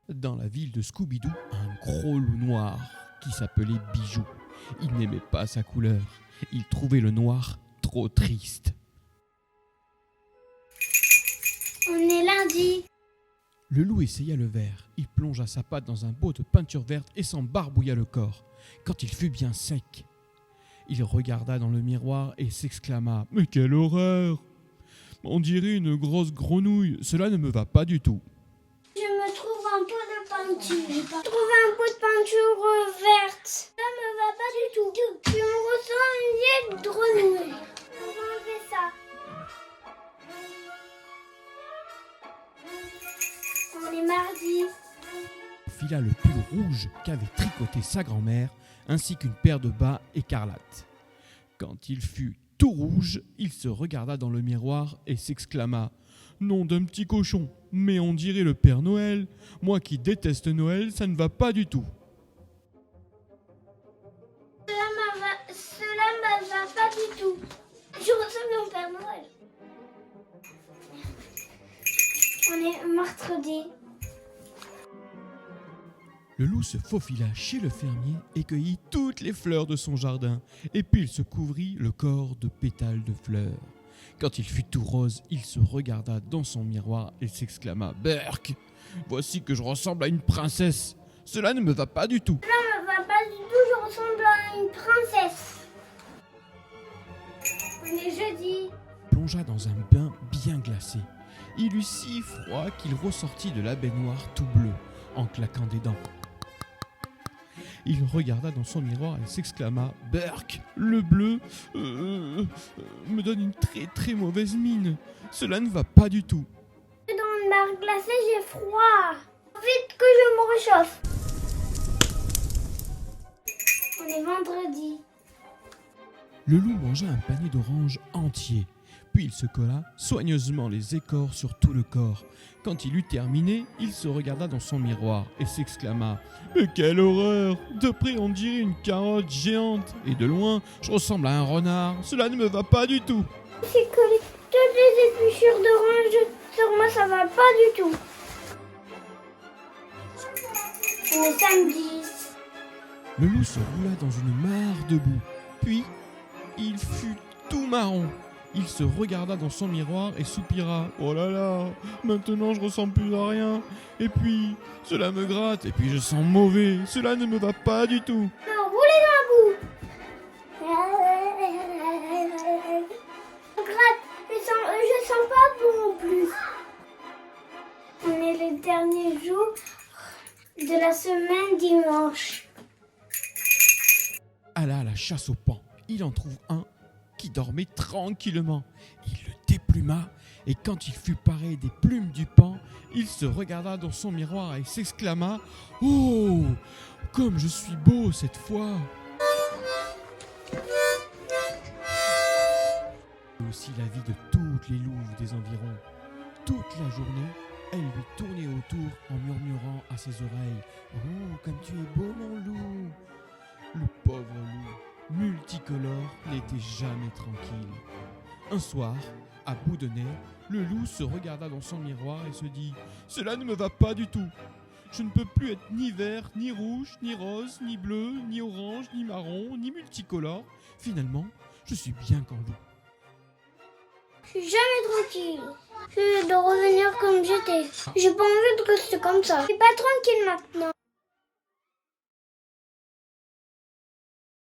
Dans la ville de Scooby-Doo, un gros loup noir qui s'appelait Bijou. Il n'aimait pas sa couleur. Il trouvait le noir trop triste. On est lundi. Le loup essaya le verre. Il plongea sa patte dans un pot de peinture verte et s'en barbouilla le corps. Quand il fut bien sec, il regarda dans le miroir et s'exclama « Mais quelle horreur! On dirait une grosse grenouille. Cela ne me va pas du tout. » Je me trouve un pot de peinture. Trouve un pot de peinture verte. Ça me va pas du tout. Je me ressens une vieille grenouille. On va enlever ça. On est mardi. Il fila le pull rouge qu'avait tricoté sa grand-mère, ainsi qu'une paire de bas écarlates. Quand il fut tout rouge, il se regarda dans le miroir et s'exclama « Nom d'un petit cochon, mais on dirait le Père Noël. Moi qui déteste Noël, ça ne va pas du tout. » Cela me va pas du tout. Je ressemble au Père Noël. On est mercredi. Le loup se faufila chez le fermier et cueillit toutes les fleurs de son jardin, et puis il se couvrit le corps de pétales de fleurs. Quand il fut tout rose, il se regarda dans son miroir et s'exclama « Berk, voici que je ressemble à une princesse. Cela ne me va pas du tout. » Ça me va pas du tout, je ressemble à une princesse. On est jeudi. Plongea dans un bain bien glacé. Il eut si froid qu'il ressortit de la baignoire tout bleu, en claquant des dents. Il regarda dans son miroir et s'exclama « Berk, le bleu me donne une très très mauvaise mine. Cela ne va pas du tout. » Dans le bar glacé, j'ai froid. Vite que je me réchauffe. On est vendredi. Le loup mangea un panier d'oranges entier. Puis il se colla soigneusement les écorces sur tout le corps. Quand il eut terminé, il se regarda dans son miroir et s'exclama « Mais quelle horreur! De près on dirait une carotte géante, et de loin je ressemble à un renard. Cela ne me va pas du tout. » J'ai collé toutes les épluchures d'orange sur moi, ça va pas du tout. On est samedi. Le loup se roula dans une mare de boue. Puis, il fut tout marron. Il se regarda dans son miroir et soupira. « Oh là là, maintenant je ressemble plus à rien. Et puis, cela me gratte. Et puis je sens mauvais. Cela ne me va pas du tout. » Rouler dans la boue. Gratte, je sens pas bon non plus. On est le dernier jour de la semaine dimanche. Alla à la chasse au paon. Il en trouve un qui dormait tranquillement. Il le dépluma et quand il fut paré des plumes du paon, il se regarda dans son miroir et s'exclama « Oh, comme je suis beau cette fois !» Et aussi la vie de toutes les louves des environs. Toute la journée, elle lui tournait autour en murmurant à ses oreilles « Oh, comme tu es beau mon loup !» Le pauvre loup, multicolore, n'était jamais tranquille. Un soir, à bout de nez, le loup se regarda dans son miroir et se dit « Cela ne me va pas du tout. Je ne peux plus être ni vert, ni rouge, ni rose, ni bleu, ni orange, ni marron, ni multicolore. Finalement, je suis bien qu'en loup. » Je suis jamais tranquille. Je veux de revenir comme j'étais. J'ai pas envie de rester comme ça. Je suis pas tranquille maintenant.